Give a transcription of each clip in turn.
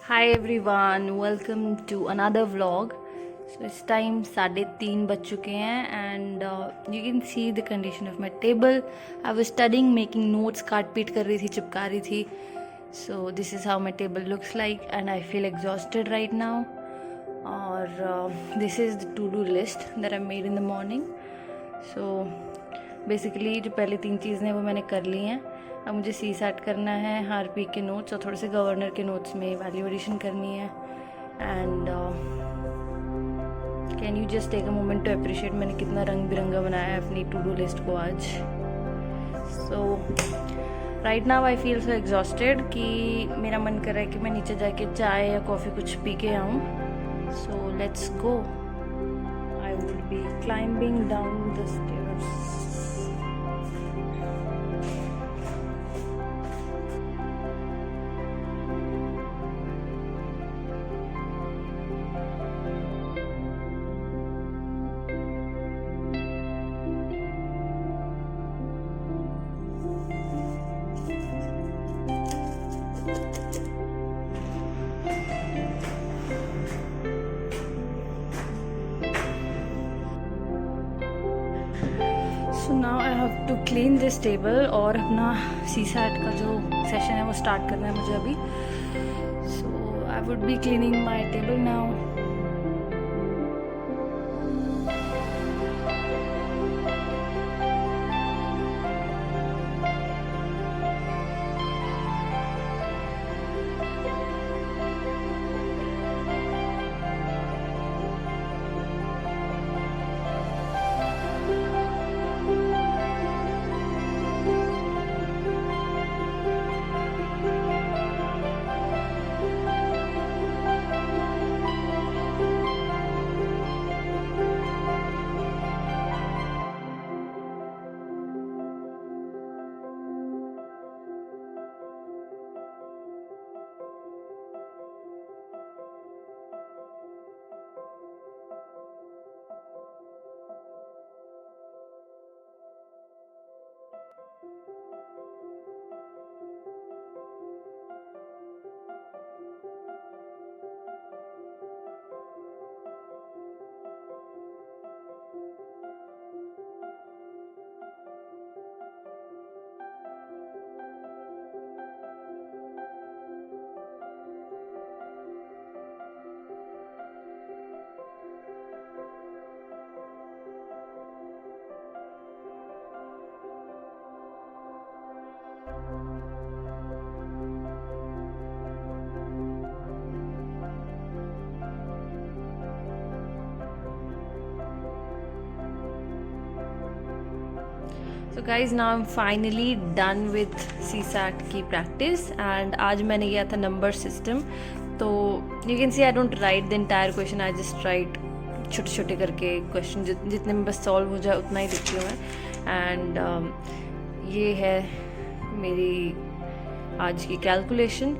Hi everyone, welcome to another vlog. So इस time 3:30 बज चुके हैं and you can see the condition of my table. I was studying, making notes, काट पीट कर रही थी, चिपका रही थी. So this is how my table looks like and I feel exhausted right now. और this is the to-do list that I made in the morning. So basically जो पहले 3 चीज़ें वो मैंने कर ली हैं. अब मुझे सी सैट करना है, हारपी के नोट्स और थोड़े से गवर्नर के नोट्स में वैल्यू एडिशन करनी है. And can you just take a moment to appreciate मैंने कितना रंग बिरंगा बनाया है अपनी टू डू लिस्ट को आज. So right now I feel so exhausted कि मेरा मन कर रहा है कि मैं नीचे जाके चाय या कॉफ़ी कुछ पी के आऊँ. So let's go. I would be climbing down the stairs. So now I have to clean this table और अपना सी सैट का जो सेशन है वो स्टार्ट करना है मुझे अभी. So I would be cleaning my table now. So guys, now I'm finally done with CSAT की प्रैक्टिस एंड आज मैंने किया था नंबर सिस्टम. तो you can see I don't write the entire question, I just write छोटे छोटे करके question जितने में बस सॉल्व हो जाए उतना ही लिखती हूँ मैं. एंड ये है मेरी आज की कैलकुलेशन.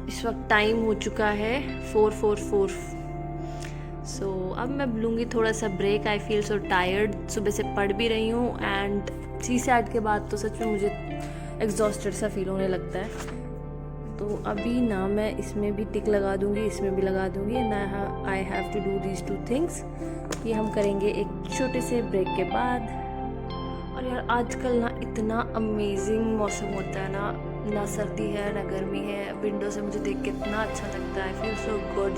इस वक्त टाइम हो चुका है 4:44. सो अब मैं लूँगी थोड़ा सा break. I feel so tired, सुबह से पढ़ भी रही हूँ एंड सी सैट के बाद तो सच में मुझे एग्जॉस्टेड सा फील होने लगता है. तो अभी ना मैं इसमें भी टिक लगा दूँगी, इसमें भी लगा दूँगी and I have to do these 2 things. ये हम करेंगे एक छोटे से ब्रेक के बाद. और यार आजकल ना इतना अमेजिंग मौसम होता है ना सर्दी है ना गर्मी है. विंडो से मुझे देख के इतना अच्छा लगता है. आई फील सो गुड.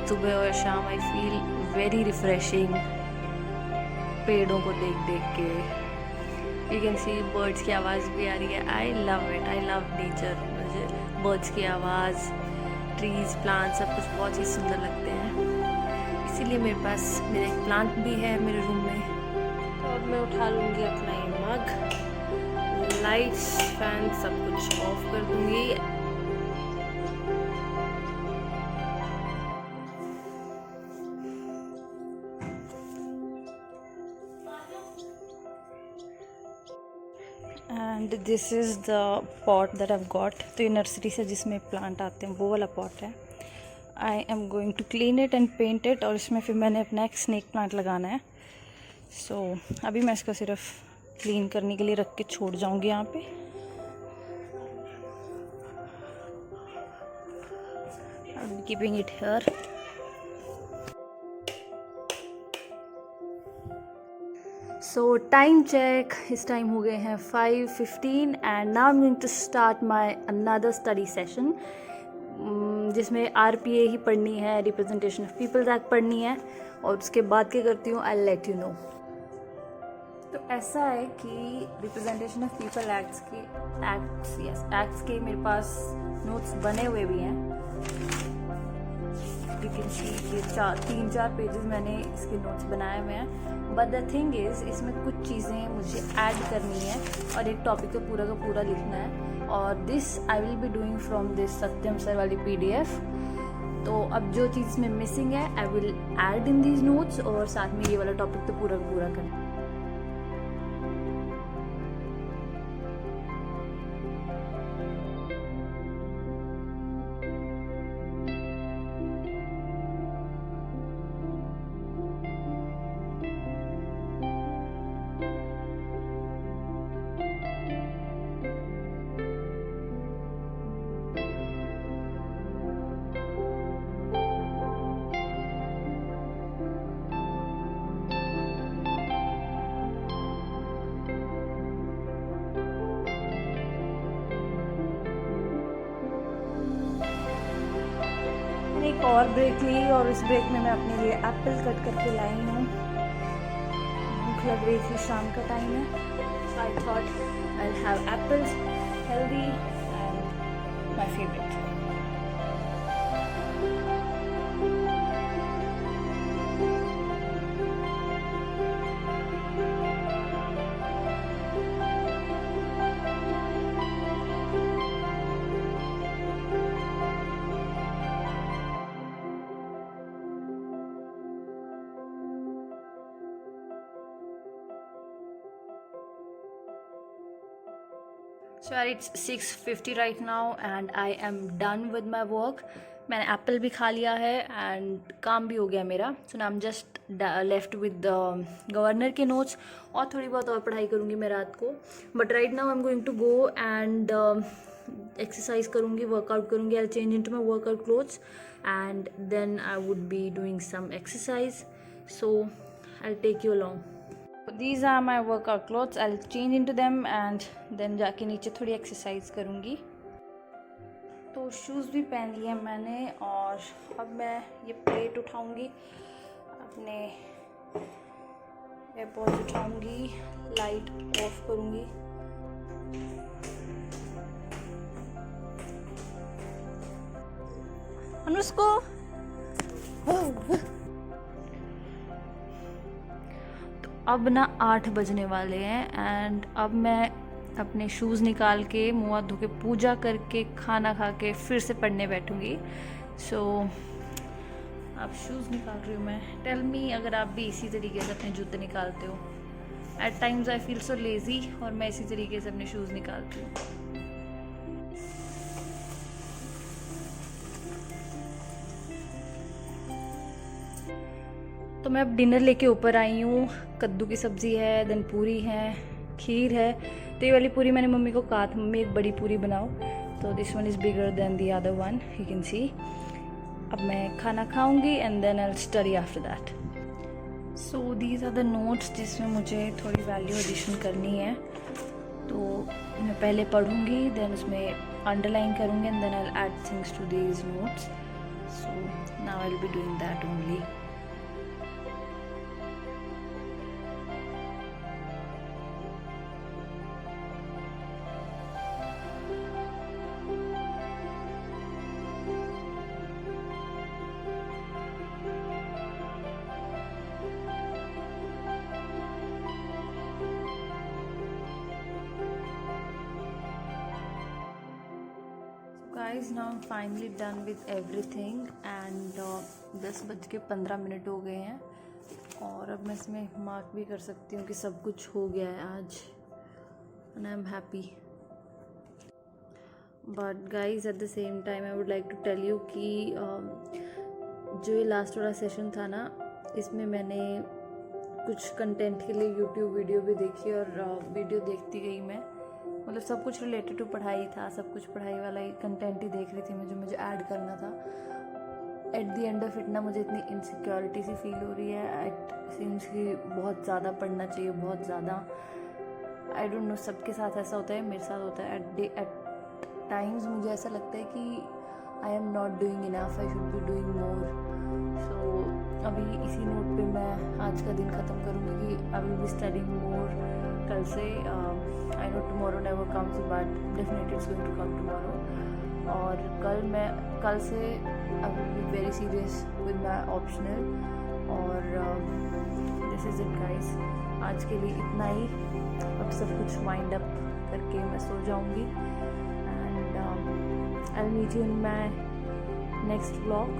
सुबह और शाम आई फील वेरी रिफ्रेशिंग पेड़ों को देख देख के. यू कैन सी बर्ड्स की आवाज़ भी आ रही है. I love it, I love nature. मुझे बर्ड्स की आवाज़, ट्रीज, प्लांट सब कुछ बहुत ही सुंदर लगते हैं. इसीलिए मेरे पास मेरा एक प्लांट भी है मेरे रूम में. तो अब मैं उठा लूँगी अपना ये मग, लाइट्स, फैन सब कुछ ऑफ कर दूँगी. And this is the pot that I've got. तो ये नर्सरी से जिसमें प्लांट आते हैं वो वाला पॉट है. I am going to clean it and paint it. और इसमें फिर मैंने अपना एक स्नेक प्लांट लगाना है. सो अभी मैं इसको सिर्फ क्लीन करने के लिए रख के छोड़ जाऊंगी यहाँ पे. I'm keeping it here. So time check, इस टाइम हो गए हैं 5:15 and now I'm going to start my another study session जिसमें RPA ही पढ़नी है, रिप्रेजेंटेशन ऑफ पीपल्स एक्ट पढ़नी है, और उसके बाद क्या करती हूँ I'll let you know. तो ऐसा है कि रिप्रेजेंटेशन ऑफ पीपल एक्ट्स के मेरे पास नोट्स बने हुए भी हैं. यू कैन सी ये 3-4 पेजेस मैंने इसके नोट्स बनाए हुए हैं. बट द थिंग इज़ इसमें कुछ चीज़ें मुझे ऐड करनी है और एक टॉपिक का पूरा लिखना है, और this I will be doing from this Satyam sir वाली PDF. तो अब जो चीज़ में मिसिंग है आई will add in these notes, और साथ में ये वाला टॉपिक तो पूरा करना है. एक और ब्रेक ली, और इस ब्रेक में मैं अपने लिए एप्पल कट करके लाई हूँ. भूख लग रही थी, शाम का टाइम है, so I thought I'll have apples, healthy and my favorite. So it's 6:50 right now and I am done with my work. मैंने एप्पल भी खा लिया है एंड काम भी हो गया मेरा. So now I am just left with governor के नोट्स, और थोड़ी बहुत और पढ़ाई करूँगी मैं रात को. But right now I am going to go and exercise करूँगी, वर्कआउट करूँगी. I change into my workout clothes and then I would be doing some exercise. So I take you along. These are my workout clothes. I'll change into them and then जाके नीचे थोड़ी exercise करूँगी. तो shoes भी पहन लिए मैंने, और अब मैं ये प्लेट उठाऊँगी, अपने एयरपॉड्स उठाऊँगी, लाइट ऑफ करूँगी. अनुष्को अब ना 8 बजने वाले हैं एंड अब मैं अपने शूज़ निकाल के, मुँह हाथ धो के, पूजा करके, खाना खा के फिर से पढ़ने बैठूँगी. सो अब शूज़ निकाल रही हूँ मैं. टेल मी अगर आप भी इसी तरीके से अपने जूते निकालते हो. At times I feel so lazy, और मैं इसी तरीके से अपने शूज़ निकालती हूँ. तो मैं अब डिनर लेके ऊपर आई हूँ. कद्दू की सब्ज़ी है, देन पूरी है, खीर है. तो ये वाली पूरी मैंने मम्मी को कहा था, मम्मी एक बड़ी पूरी बनाओ. तो this one is bigger than the other one, you can see. अब मैं खाना खाऊंगी and then I will study after that. So these are the notes जिसमें मुझे थोड़ी वैल्यू एडिशन करनी है. तो मैं पहले पढ़ूंगी, देन उसमें अंडरलाइन करूँगी and then I will add things to these notes. So now I will be doing that only. Guys, now I'm finally done with everything and 10:15 हो गए हैं, और अब मैं इसमें मार्क भी कर सकती हूँ कि सब कुछ हो गया है आज, and I'm happy. But guys, at the same time I would like to tell you कि जो ये लास्ट वाला सेशन था ना, इसमें मैंने कुछ कंटेंट के लिए यूट्यूब वीडियो भी देखी, और वीडियो देखती गई मैं. मतलब सब कुछ रिलेटेड टू पढ़ाई था, सब कुछ पढ़ाई वाला ही कंटेंट ही देख रही थी मैं, जो मुझे ऐड करना था. At the end of it ना मुझे इतनी इनसिक्योरिटी सी फील हो रही है। एट सीम्स कि बहुत ज़्यादा पढ़ना चाहिए, बहुत ज़्यादा। आई डोंट नो, सबके साथ ऐसा होता है, मेरे साथ होता है। एट टाइम्स मुझे ऐसा लगता है कि I am not doing enough, I should be doing more. So अभी इसी नोट पे मैं आज का दिन ख़त्म करूँगी कि I will be studying more कल से। I know tomorrow never comes but definitely it's going to come tomorrow. और कल से I will be very serious with my optional. और दिस इज़ इट गाइस, आज के लिए इतना ही। अब सब कुछ वाइंड अप करके मैं सो जाऊँगी and I will meet you in my next vlog.